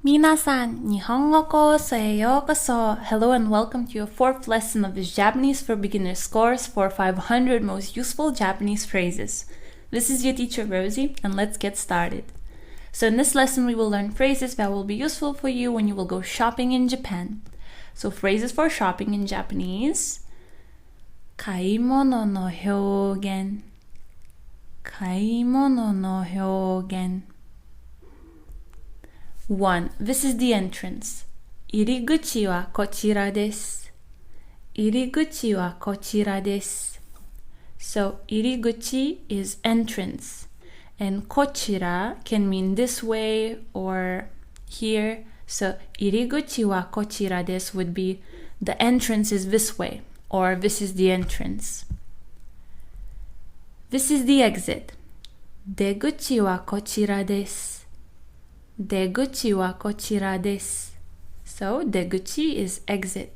Minasan, Nihongo koso e yokoso. Hello and welcome to your fourth lesson of this Japanese for Beginners course for 500 most useful Japanese phrases. This is your teacher Rosie, and let's get started. So in this lesson we will learn phrases that will be useful for you when you will go shopping in Japan. So phrases for shopping in Japanese. 買い物の表現買い物の表現 1. This is the entrance. 入り口はこちらです。入り口はこちらです。So, 入り口 is entrance. And こちら can mean this way or here. So, 入り口はこちらです would be the entrance is this way or this is the entrance. This is the exit. 出口はこちらです。出口はこちらです。So, 出口 is exit.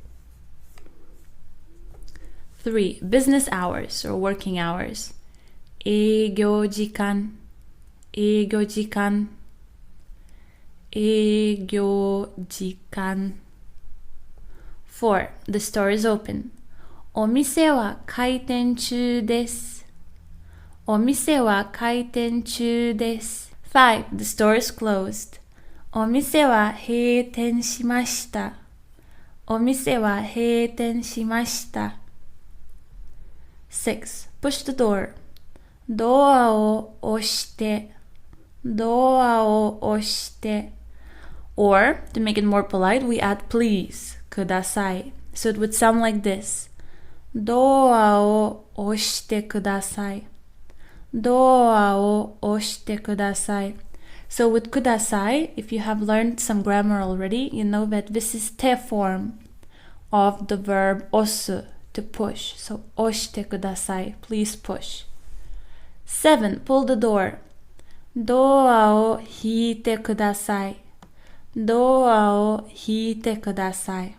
3. Business hours or working hours. 営業時間営業時間営業時間 4. The store is open. お店は開店中です。お店は開店中です。5. The store is closed. お店は閉店しました。お店は閉店しました。6. Push the door. ドアを押して。ドアを押して。Or, to make it more polite, we add please, ください. So it would sound like this. ドアを押してください。ドアを押してください. So with ください, if you have learned some grammar already, you know that this is te form of the verb 押す, to push. So 押してください. Please push. 7. Pull the door. ドアを引いてください。ドアを引いてください.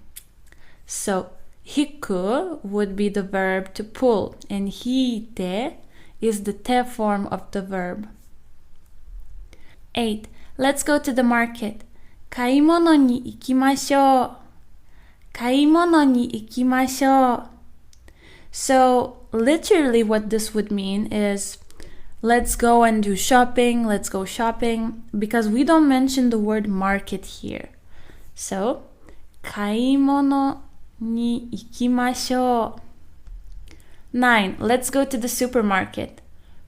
So 引く would be the verb to pull, and 引いてis the te form of the verb. 8. Let's go to the market. 買い物に行きましょう。買い物に行きましょう。So, literally what this would mean is, let's go and do shopping, let's go shopping, because we don't mention the word market here. So, 買い物に行きましょう。9. Let's go to the supermarket.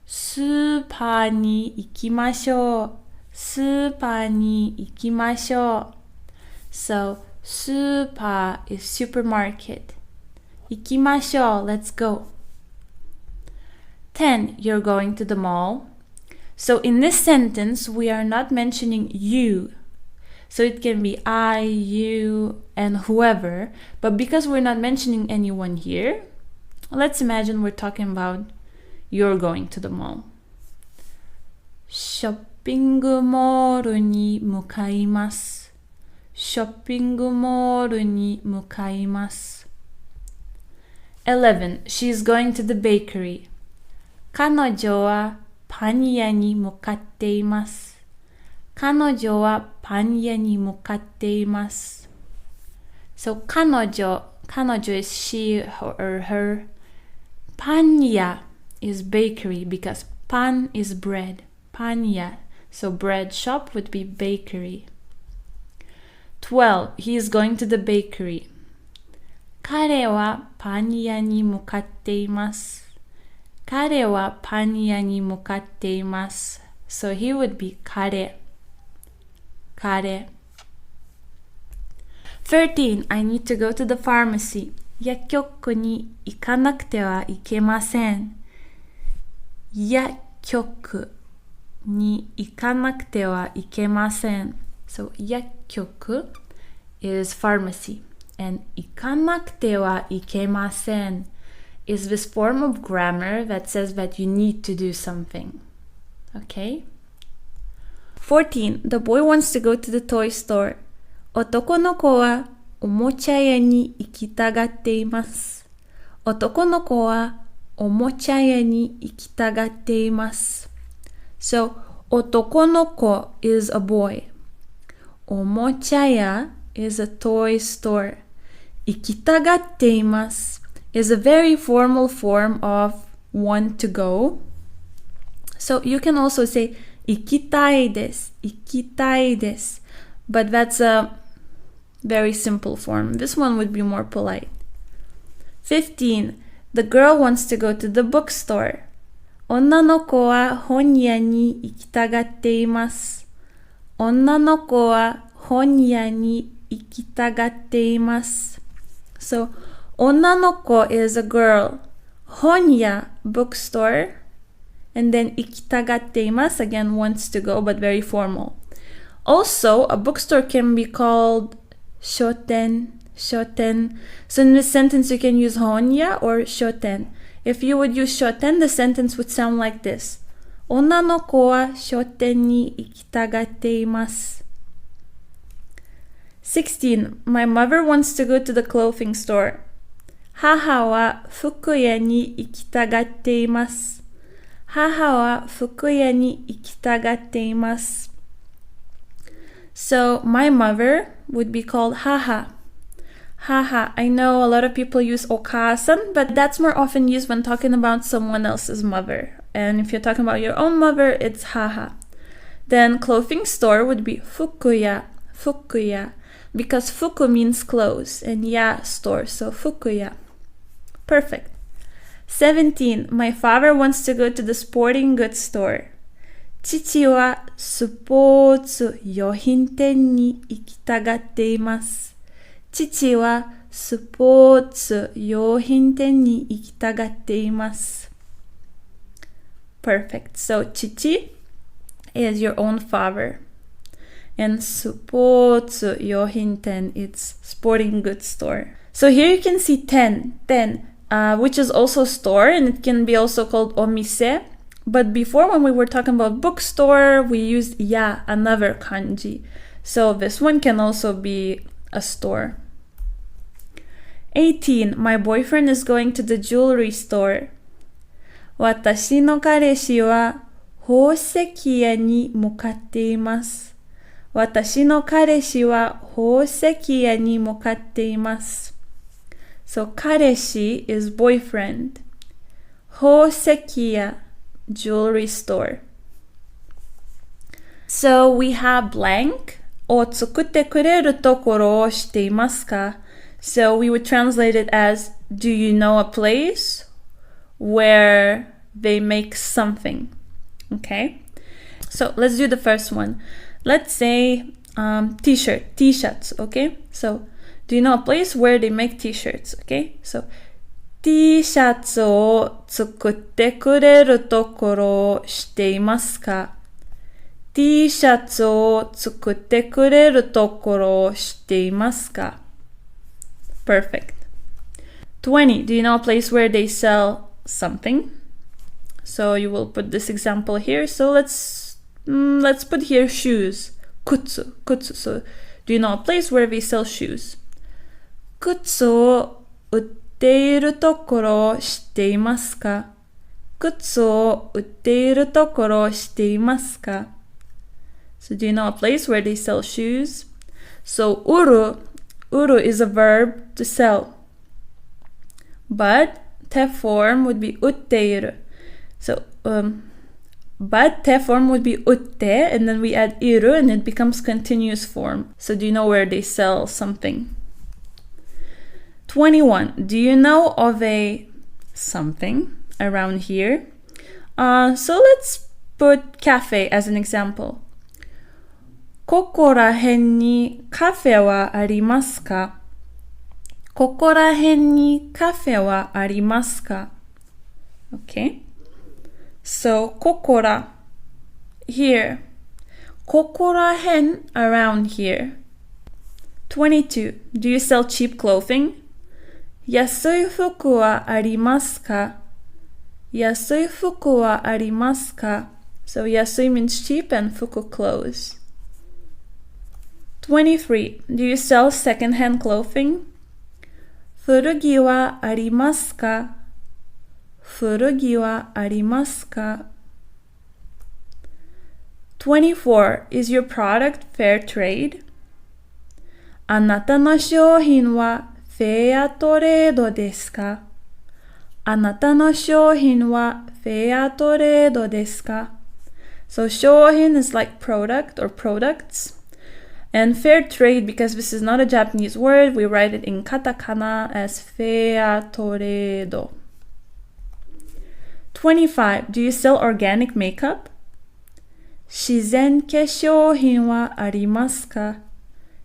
スーパーに行きましょう。スーパーに行きましょう。So, スーパー is supermarket. 行きましょう. Let's go. 10. You're going to the mall. So, in this sentence, we are not mentioning you. So, it can be I, you, and whoever. But because we're not mentioning anyone here, let's imagine we're talking about you're going to the mall. ショッピングモールに向かいます。ショッピングモールに向かいます。11. She's going to the bakery. 彼女はパン屋に向かっています。彼女はパン屋に向かっています。So, 彼女 is she or her. パン屋 is bakery because pan is bread. パン屋. So bread shop would be bakery. 12. He is going to the bakery. 彼はパン屋に向かっています。彼はパン屋に向かっています。So he would be 彼。彼。13. I need to go to the pharmacy. 薬局に行かなくてはいけません。薬局に行かなくてはいけません。So, 薬局 is pharmacy. And 行かなくてはいけません is this form of grammar that says that you need to do something. Okay? 14. The boy wants to go to the toy store. 男の子はおもちゃ屋に行きたがっています。男の子はおもちゃ屋に行きたがっています。So, 男の子 is a boy. omochaya is a toy store. Ikitagatteimasu is a very formal form of want to go. So you can also say ikitai desu, but that's a very simple form. This one would be more polite. 15. The girl wants to go to the bookstore. Onna no ko wa honya ni ikitagatteimasu. Onna no ko wa honya ni ikitagatteimasu. So, onna no ko is a girl. Honya, bookstore. And then ikitagatteimasu, again, wants to go, but very formal. Also, a bookstore can be called shoten. So in this sentence, you can use honya or shoten. If you would use shoten, the sentence would sound like this. Onna no ko wa shoten ni ikitagatteimasu. 16. My mother wants to go to the clothing store. Haha wa fukuya ni ikitagatteimasu. Haha wa fukuya ni ikitagatteimasu. So my mother would be called haha. Haha. I know a lot of people use okasan, but that's more often used when talking about someone else's mother. And if you're talking about your own mother, it's haha. Then clothing store would be fukuya, because fuku means clothes and ya store, so fukuya. Perfect. 17. My father wants to go to the sporting goods store. Chichi wa sports yohinten ni ikitagatteimasu. Chichi wa sports yohinten ni ikitagatteimasu. Perfect. So chichi is your own father. And sports yohinten, it's sporting goods store. So here you can see ten, which is also store, and it can be also called omise. But before, when we were talking about bookstore, we used ya, another kanji. So this one can also be a store. 18. My boyfriend is going to the jewelry store. Watashi no kareshi wa housekiya ni mokatteimasu. Watashi no kareshi wa housekiya ni mokatteimasu. So kareshi is boyfriend. Housekiya, jewelry store. So we have blank. O tsukutte kureru tokoro o shiteimasu ka? So we would translate it as, do you know a place where they make something? Okay. So let's do the first one. Let's say t-shirt, t-shirts, okay? So do you know a place where they make t-shirts? Okay. So T-shirtsを作ってくれるところを知っていますか? T シャツを作ってくれるところを知っていますか? Perfect. 20. Do you know a place where they sell something? So you will put this example here. So let's put here shoes. Kutsu. So do you know a place where they sell shoes? 靴を売っているところを知っていますか? 靴を売っているところを知っていますか? So do you know a place where they sell shoes? So uru is a verb to sell. But te form would be utteiru. So but te form would be utte, and then we add iru and it becomes continuous form. So do you know where they sell something? 21. Do you know of a something around here? So let's put cafe as an example. ここら辺にカフェはありますか? ここら辺にカフェはありますか? Okay. So ここら here. ここら辺 around here. 22. Do you sell cheap clothing? 安い服はありますか? 安い服はありますか? So 安い means cheap and fuku clothes. 23. Do you sell second-hand clothing? 古着はありますか? 古着はありますか? 24. Is your product fair trade? あなたの商品はフェアトレードですか？あなたの商品はフェアトレードですか？ So 商品 is like product or products. And fair trade, because this is not a Japanese word, we write it in katakana as fair toredo. 25. Do you sell organic makeup? 自然化粧品はありますか？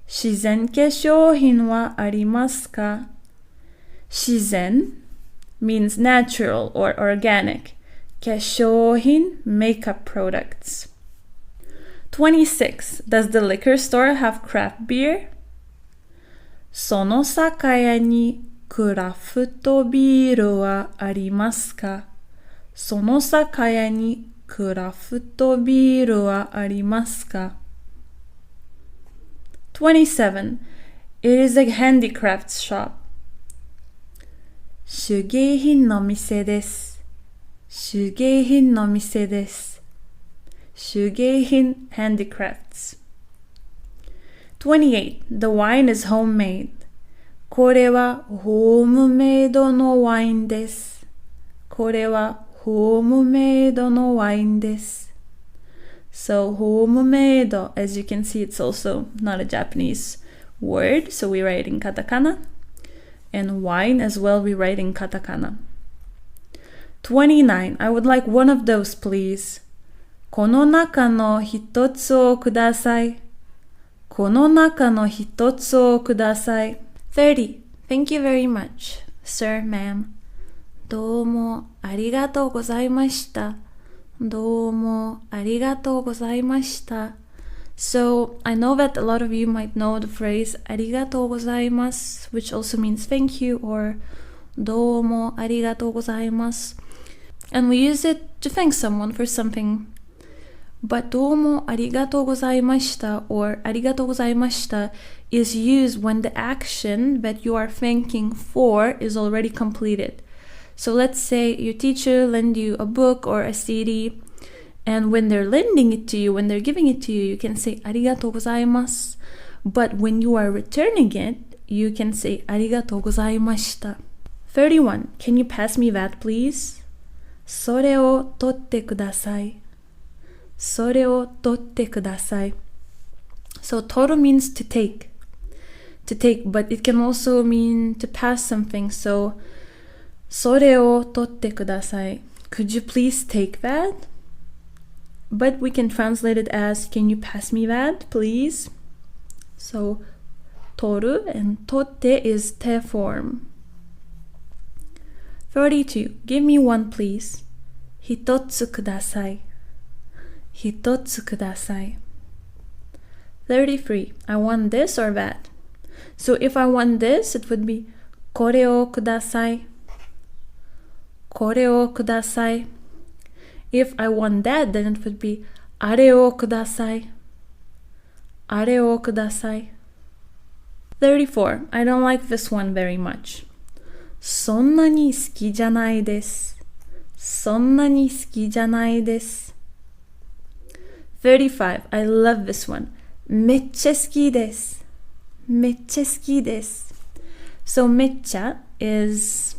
自然化粧品はありますか？自然 means natural or organic. 化粧品 makeup products. 26. Does the liquor store have craft beer? その酒屋にクラフトビールはありますか？その酒屋にクラフトビールはありますか？ 27. It is a handicrafts shop. 手芸品の店です。手芸品の店です。手芸品 handicrafts. 28. The wine is homemade. これはホームメイドのワインです。これはホームメイドのワインです。So ホームメイド, as you can see, it's also not a Japanese word, so we write in katakana. And wine as well, we write in katakana. 29. I would like one of those, please. この中の一つをください。この中の一つをください。30. Thank you very much, sir, ma'am. どうもありがとうございました。どうもありがとうございました。So, I know that a lot of you might know the phrase ありがとうございます, which also means thank you, or どうもありがとうございます. And we use it to thank someone for something. But どうもありがとうございました or ありがとうございました is used when the action that you are thanking for is already completed. So let's say your teacher lend you a book or a CD, and when they're lending it to you, when they're giving it to you, you can say ありがとうございます. But when you are returning it, you can say ありがとうございました. 31. Can you pass me that, please? それを取ってください。それを取ってください。So 取る means to take. To take, but it can also mean to pass something. So それを取ってください. Could you please take that? But we can translate it as, can you pass me that, please? So, 取る and 取って is te form. 32. Give me one, please. 一つください。一つください。33. I want this or that. So if I want this, it would be これをください。これをください。If I want that, then it would be あれをください。あれをください。34. I don't like this one very much. そんなに好きじゃないです。そんなに好きじゃないです。35. I love this one. めっちゃ好きです。めっちゃ好きです。So めっちゃ is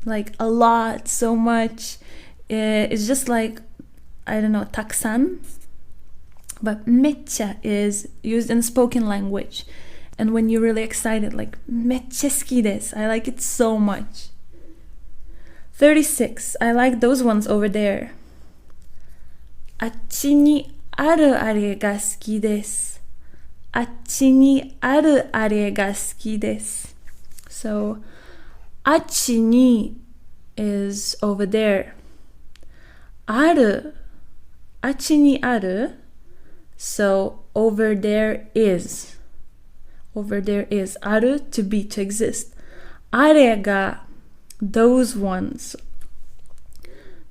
like a lot, so much. It's just like, I don't know, たくさん. But めっちゃ is used in spoken language. And when you're really excited, like めっちゃ好きです. I like it so much. 36. I like those ones over there. あっちにあるあれが好きです。あっちにあるあれが好きです。So, あっちに is over there. ある、あっちにある. So, over there is. Over there is. ある to be, to exist. あれが those ones.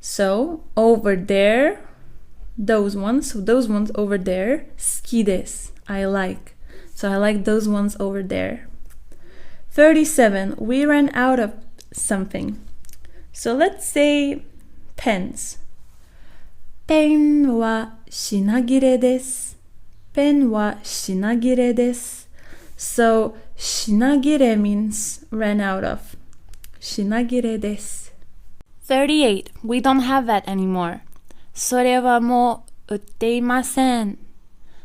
So, over there, those ones. So, those ones over there, 好きです. I like. So, I like those ones over there. 37. We ran out of something. So, let's say pens. ペンは品切れです。ペンは品切れです。So, 品切れ means ran out of. 品切れです。38. We don't have that anymore. それはもう売っていません。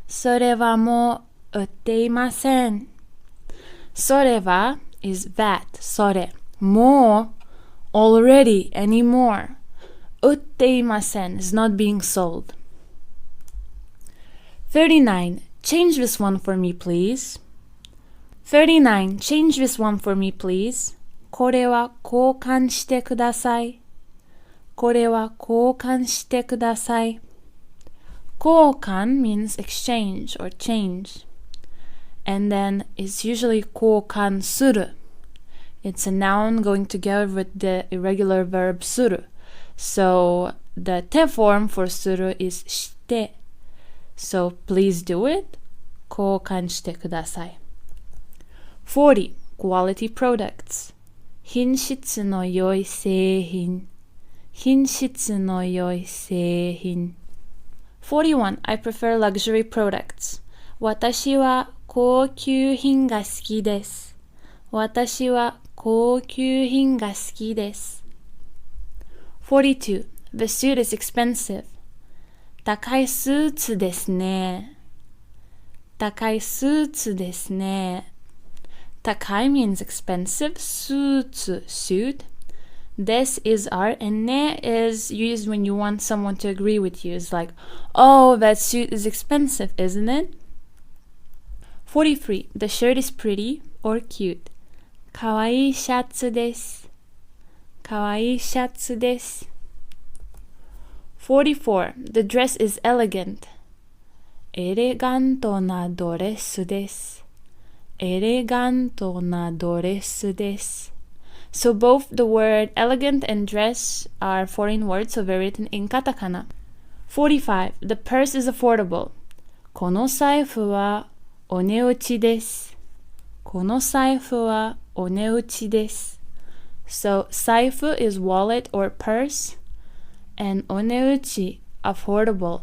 それはもう売っていません。それは is that, それ。もう already, anymore. 売っていません is not being sold. 39. Change this one for me, please. 39. Change this one for me, please. これは交換してください。これは交換してください。交換 means exchange or change. And then it's usually 交換する. It's a noun going together with the irregular verb する. So the te form for する is して. So please do it. 交換してください。40. Quality products. 品質の良い製品。品質の良い製品。41. I prefer luxury products. 私は高級品が好きです。私は高級品が好きです。42. The suit is expensive. 高いスーツですね。高いスーツですね。高い means expensive. スーツ suit. This is art, and ne is used when you want someone to agree with you. It's like, oh, that suit is expensive, isn't it? 43. The shirt is pretty or cute. かわいいシャツです。かわいいシャツです。44. The dress is elegant. エレガントなドレスです。エレガントなドレスです。So both the word elegant and dress are foreign words, so they're written in katakana. 45. The purse is affordable. この財布はお値打ちです。この財布はお値打ちです。So 財布 is wallet or purse, and お値打ち affordable.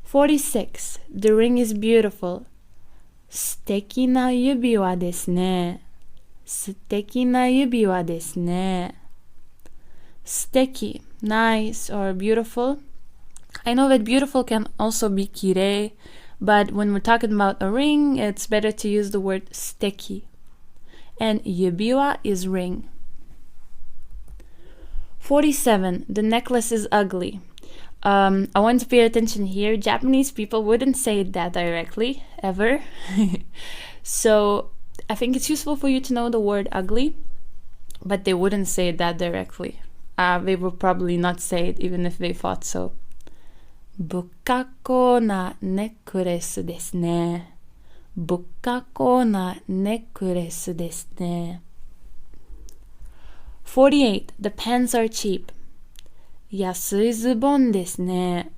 46. The ring is beautiful. 素敵な指輪ですね。素敵な指輪ですね。素敵 nice or beautiful. I know that beautiful can also be 綺麗, but when we're talking about a ring, it's better to use the word 素敵. And 指輪 is ring. 47. The necklace is ugly. I want to pay attention here. Japanese people wouldn't say that directly, ever. So I think it's useful for you to know the word ugly, but they wouldn't say that directly. They would probably not say it even if they thought so. ぶっかこなネックレスですね。ぶっかこなネックレスですね。48. The pants are cheap. 安いズボンですね。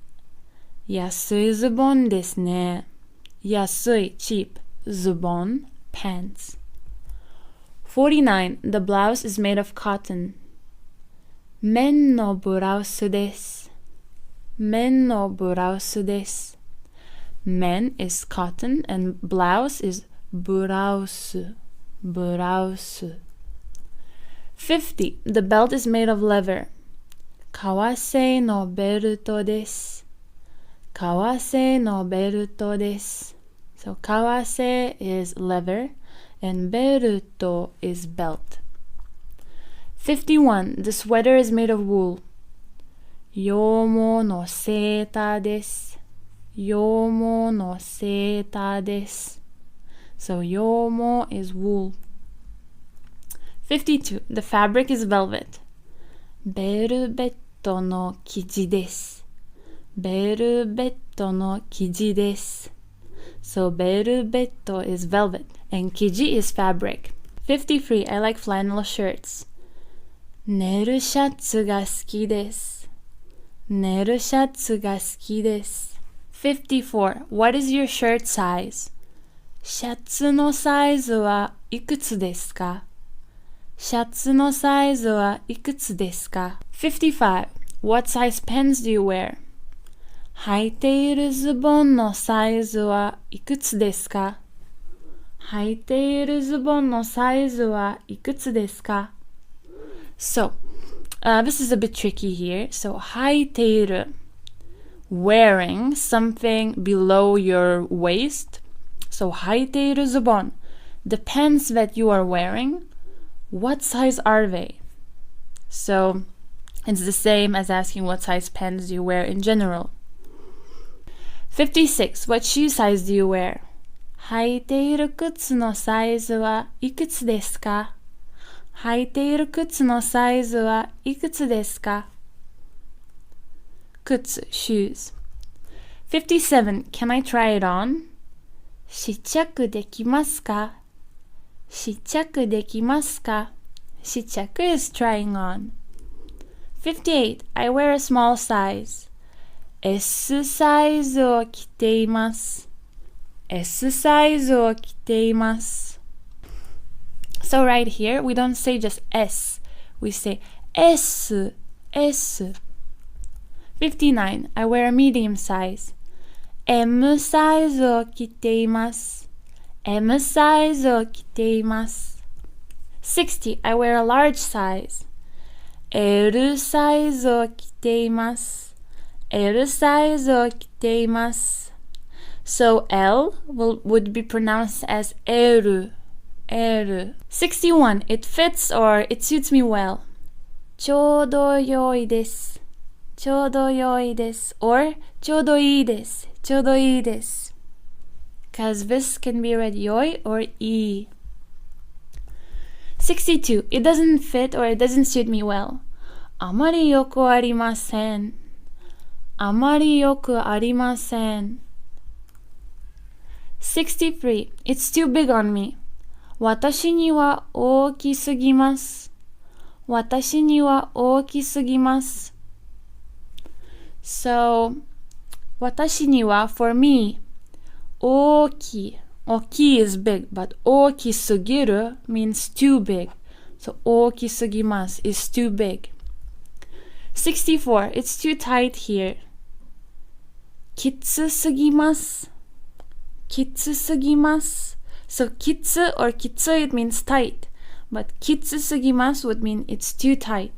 安いズボンですね。安い cheap ズボン pants. 49. The blouse is made of cotton. 綿のブラウスです。綿のブラウスです。綿 is cotton and blouse is ブラウス。ブラウス。50. The belt is made of leather. 革製のベルトです。革製のベルトです。So 革製 is leather and ベルト is belt. 51. The sweater is made of wool. 羊毛のセーターです。羊毛のセーターです。So 羊毛 is wool. 52. The fabric is velvet. ベルベットの生地です。ベルベットの生地です。So ベルベット is velvet and 生地 is fabric. 53. I like flannel shirts. ネルシャツが好きです。ネルシャツが好きです。54. What is your shirt size? シャツのサイズはいくつですか？シャツのサイズはいくつですか？ 55. What size pants do you wear? 履いているズボンのサイズはいくつですか？履いているズボンのサイズはいくつですか? So, this is a bit tricky here. So, 履いている wearing something below your waist. So, 履いているズボン the pants that you are wearing, what size are they? So, it's the same as asking what size pants do you wear in general. 56. What shoe size do you wear? 履いている靴のサイズはいくつですか? 履いている靴のサイズはいくつですか? 靴 shoes. 57. Can I try it on? 試着できますか? 試着できますか? 試着 is trying on. 58. I wear a small size. S サイズを着ています。S サイズを着ています。So right here, we don't say just S. We say S, S. 59. I wear a medium size. M サイズを着ています。M サイズを着ています。60. I wear a large size. L サイズを着ています。L サイズを着ています。So L would be pronounced as L. L. 61. It fits or it suits me well. ちょうど良いです。ちょうど良いです。Or ちょうどいいです。ちょうどいいです。Because this can be read 良い or いい。62. It doesn't fit or it doesn't suit me well. あまりよくありません。あまりよくありません。63. It's too big on me. 私には大きすぎます。私には大きすぎます。So, 私には for me 大きい。大きい is big, but 大きすぎる means too big. So, 大きすぎます is too big. 64. It's too tight here. きつすぎます。きつすぎます。So, きつ or きつい it means tight. But きつすぎます would mean it's too tight.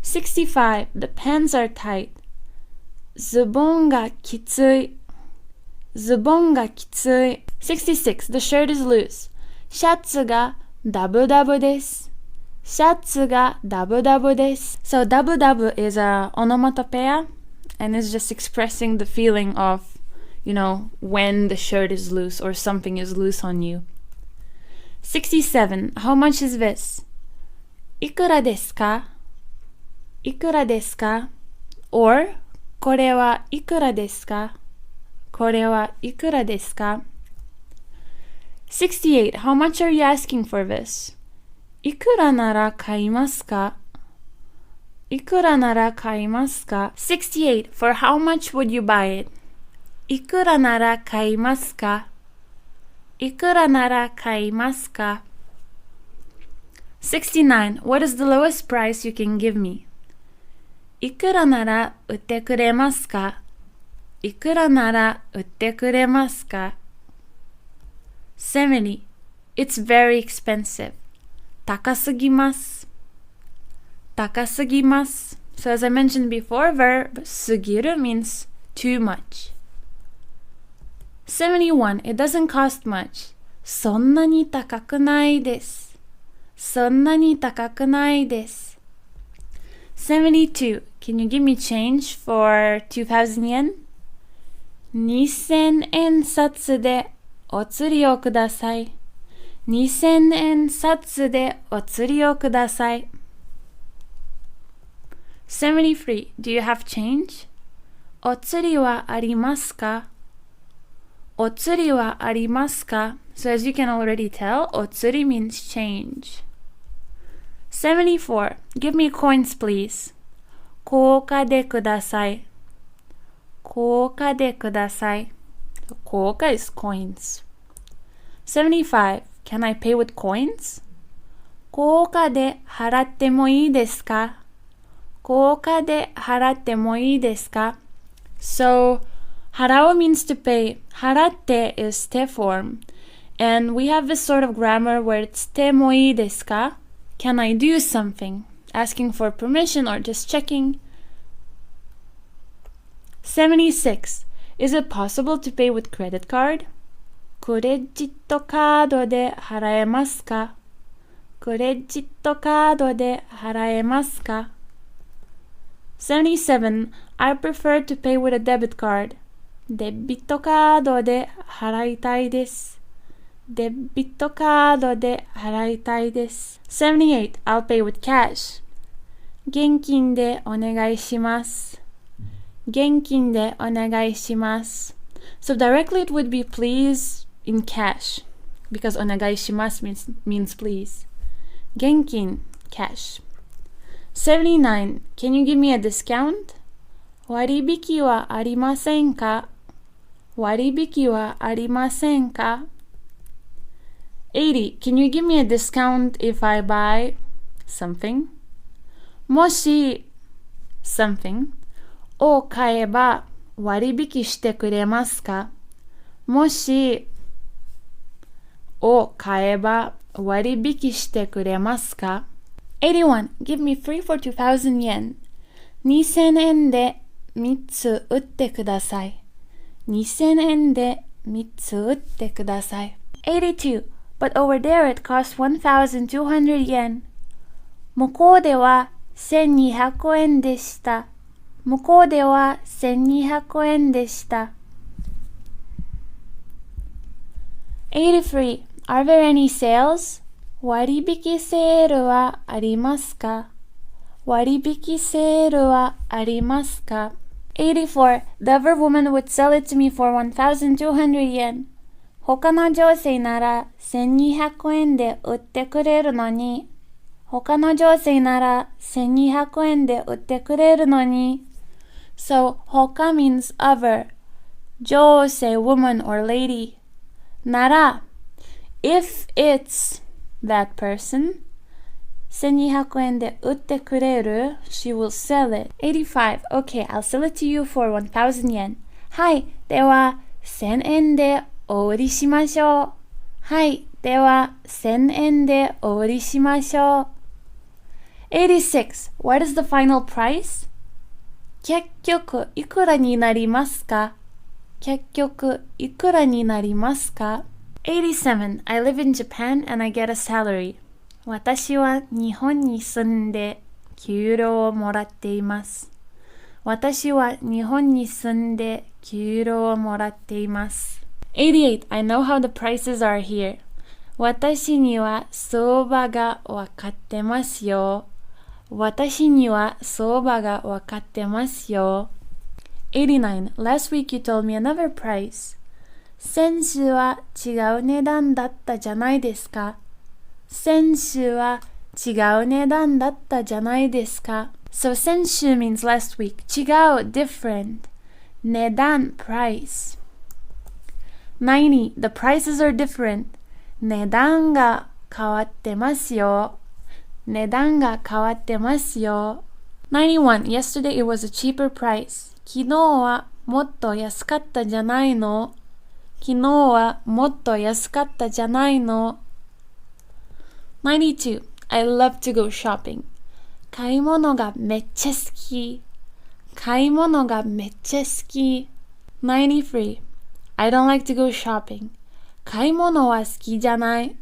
65. The pants are tight. ズボンがきつい。ズボンがきつい。66. The shirt is loose. シャツがダブダブです。シャツがダブダブです。So, ダブダブ is a onomatopoeia and is just expressing the feeling of, you know, when the shirt is loose or something is loose on you. 67. How much is this? いくらですか? いくらですか? Or, これはいくらですか? これはいくらですか? 68. How much are you asking for this? いくらなら買いますか? いくらなら買いますか? 68. For how much would you buy it? いくらなら買いますか? いくらなら買いますか? 69. What is the lowest price you can give me? いくらなら売ってくれますか? いくらなら売ってくれますか? 70. It's very expensive. 高すぎます。高すぎます。So as I mentioned before, verb すぎる means too much. 71. It doesn't cost much. そんなに高くないです。そんなに高くないです。72. Can you give me change for 2,000 yen? 2000円札でお釣りをください。2000円札でお釣りをください。73. Do you have change? お釣りはありますか? お釣りはありますか? So as you can already tell, お釣り means change. 74. Give me coins, please. 硬貨でください。硬貨でください。硬貨 is coins. 75. Can I pay with coins? 硬貨で払ってもいいですか? 硬貨で払ってもいいですか? So, 払う means to pay. 払って is 手 form. And we have this sort of grammar where it's てもいいですか? Can I do something? Asking for permission or just checking. 76. Is it possible to pay with credit card? クレジットカードで払えますか? クレジットカードで払えますか? 77. I prefer to pay with a debit card. デビットカードで払いたいです。デビットカードで払いたいです。78. I'll pay with cash. 現金でお願いします。現金でお願いします。So directly it would be please in cash because お願いします means please. 現金 cash. 79. Can you give me a discount? 割引はありませんか? 割引はありませんか? 80. Can you give me a discount if I buy something? もし something を買えば割引してくれますか? もしを買えば割引してくれますか? 81. Give me 3 for 2,000 yen. 2000円で3つ売ってください。2000円で3つ売ってください。82. But over there it costs 1,200 yen. 向こうでは1200円でした。向こうでは1200円でした。83. Are there any sales? 割引セールはありますか? 割引セールはありますか? 84. The other woman would sell it to me for 1,200 yen. 他の女性なら1200円で売ってくれるのに。他の女性なら1200円で売ってくれるのに。So, 他 means other. 女性 woman or lady. なら if it's that person 1200円で売ってくれる she will sell it. 85. Okay, I'll sell it to you for 1,000 yen. はい、では1000円でお売りしましょう。はい、では1000円でお売りしましょう。86. What is the final price? 結局いくらになりますか? 結局いくらになりますか? 87. I live in Japan and I get a salary. 私は日本に住んで給料をもらっています。私は日本に住んで給料をもらっています。88. I know how the prices are here. 私には相場がわかってますよ。私には相場がわかってますよ。89. Last week you told me another price. 先週は違う値段だったじゃないですか。先週は違う値段だったじゃないですか。So 先週 means last week. 違う different. 値段 price. 90. The prices are different. 値段が変わってますよ。値段が変わってますよ。91. Yesterday it was a cheaper price. 昨日はもっと安かったじゃないの。昨日はもっと安かったじゃないの。92. I love to go shopping. 買い物がめっちゃ好き。買い物がめっちゃ好き。93. I don't like to go shopping. 買い物は好きじゃない。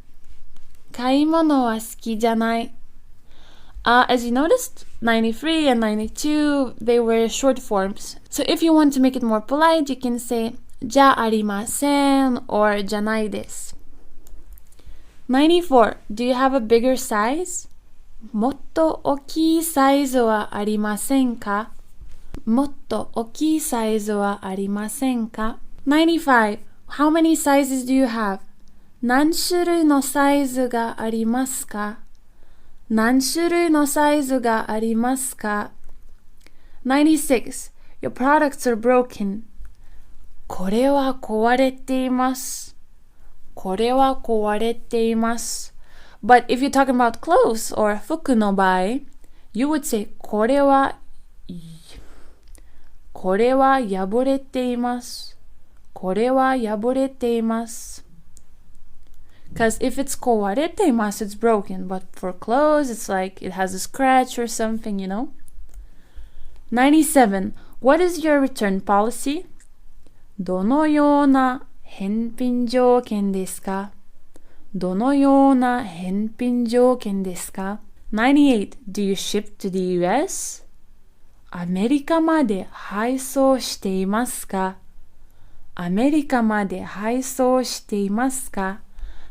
買い物は好きじゃない。As you noticed, 93 and 92, they were short forms. So if you want to make it more polite, you can say じゃありません or じゃないです。94. Do you have a bigger size? もっと大きいサイズはありませんか? もっと大きいサイズはありませんか? 95. How many sizes do you have? 何種類のサイズがありますか? 何種類のサイズがありますか? 96. Your products are broken. これは壊れています。これは壊れています。But if you're talking about clothes or 服の場合、you would say これは破れています。これは破れています。Because if it's 壊れています, it's broken. But for clothes, it's like it has a scratch or something, you know? 97. What is your return policy? どのような返品条件ですか? どのような返品条件ですか? 98. Do you ship to the US? アメリカまで配送していますか? アメリカまで配送していますか?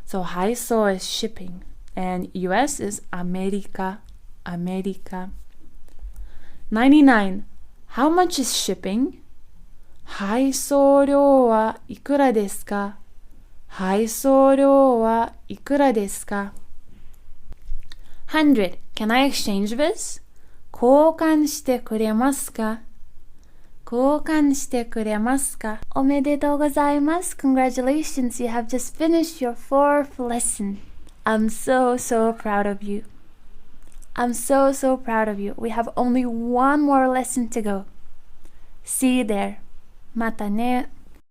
So 配送 is shipping and US is アメリカ. America. 99. How much is shipping? 配送料はいくらですか? 配送料はいくらですか? 100. Can I exchange this? 交換してくれますか? 交換してくれますか? おめでとうございます. Congratulations, you have just finished your 4th lesson. I'm so proud of you. I'm so proud of you. We have only one more lesson to go. See you there. またね.